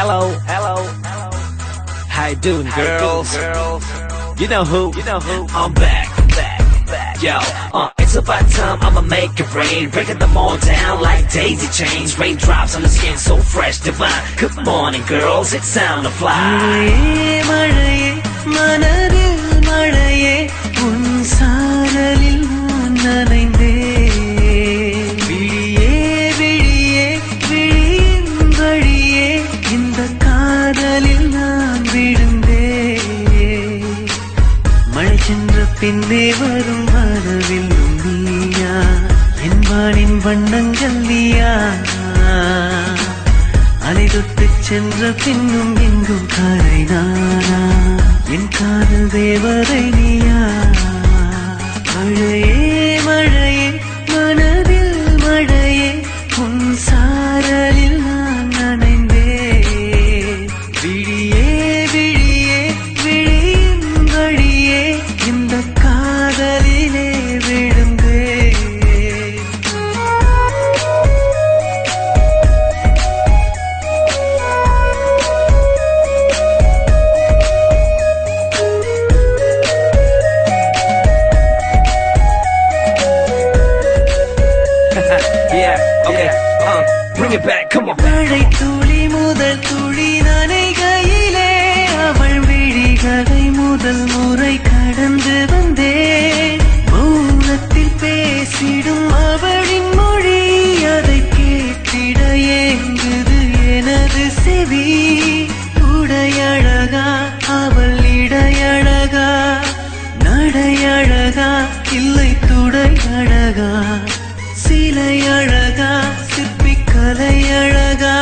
Hello. How you doing, girls? You know who? I'm back. Yo, it's about time I'ma make it rain. Breaking them all down like daisy chains. Raindrops on the skin so fresh, divine. Good morning, girls, it's time to fly. மழையே மனதில் மழையே உன் சாரலில் நான் நனைந்தேன். விழியே விழியே விழியின் வழியே இந்த காதலில் நான் விழுந்தேன். மழை சென்ற பின்னே வரும் வானவில்லும் நீயா, என் வானின் வண்ணங்கள் நீயா. அலை தொட்டு சென்ற பின்னும் எங்கும் கரை நானா, என் காதல் தேவதை நீயா. மழையே மழையே மனதில் மழையே உன் சாரலில் நான் நனைந்தேன். விழியே விழியே விழியின் வழியே இந்த காதலிலே விழுந்தேன். Yeah, okay, bring it back, come on. மழை துளி முதல் துளி நனைகையிலே அவள் விழிகளை முதல் முறை கடந்து வந்தேன். மௌனத்தில் பேசிடும் அவளின் மொழி, அதை கேட்டிட ஏங்குது எனது செவி. உடையழகா அவள் இடையழகா, நடையழகா இல்லை துடையழகா, சிலை அழகா சிற்பிக்கலை அழகா.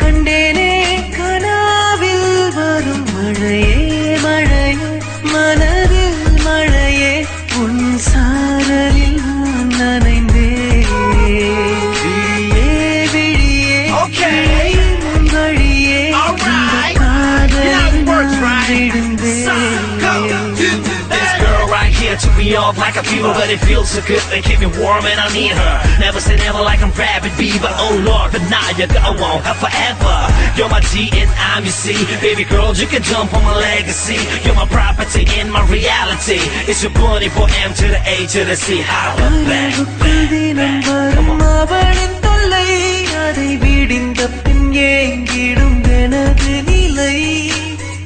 கண்டேனே கனாவில் வரும் மழையே மழையே மனதில் மழையே உன் சாரலில் நான் நனைந்தேன். விழியே விழியே விழியின் வழியே இந்த காதலில் நான் விழுந்தேன். Took me off like a fever, but it feels so good. They keep me warm and I need her. Never say never like I'm rabid beaver. Oh Lord, but now you go on her forever. You're my G and I'm your C. Baby girl, you can jump on my legacy. You're my property and my reality. It's your bunny boy M to the A to the C. Holla back. அவளின் தொல்லை அதை விடிந்த பின் ஏங்கிடும் எனது நிலை.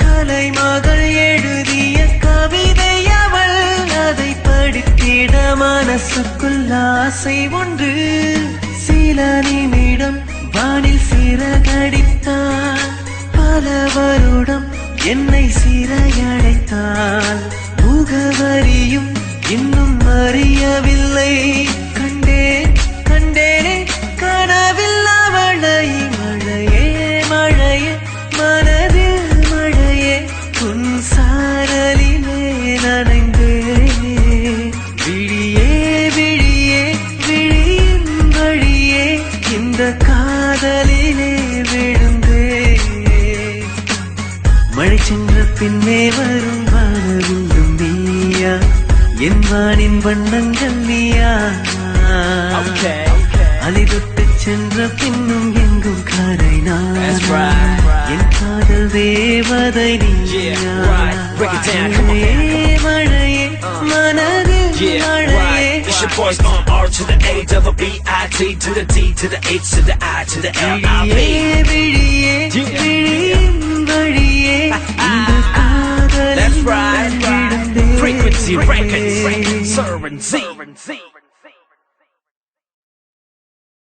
கலைமகள் எழுதிய கவிதை அவள், அதை படித்திட மனசுக்குள் ஆசை ஒன்று. சில நிமிடம் வானில் சிறகடித்தாள், பல வருடம் என்னை சிறையடைத்தாள். முகவரியும் இன்னும் அறியவில்லை. கண்டேனே கனவில் அவளை. மழையே மழையே மனதில் மழையே உன் சாரலிலே நனைந்தேன். விழியே விழியே விழியின் வழியே இந்த காதலிலே விழுந்தேன். மழை சென்ற பின்னே வரும் வானவில்லும் நீயா, என் வானின் வண்ணங்கள் நீயா. அலை தொட்டு சென்ற பின்னும் எங்கும் கரை நானா, என் காதல் தேவதை நீயா. மழையே மழையே மனதில் மழையே. It's your boys on R to the A to the B I T to the D to the H to the I to the L I P. விழியே விழியின் வழியே இந்த காதலில் நான் விழுந்தேன். Frequency Records, Sir and Z.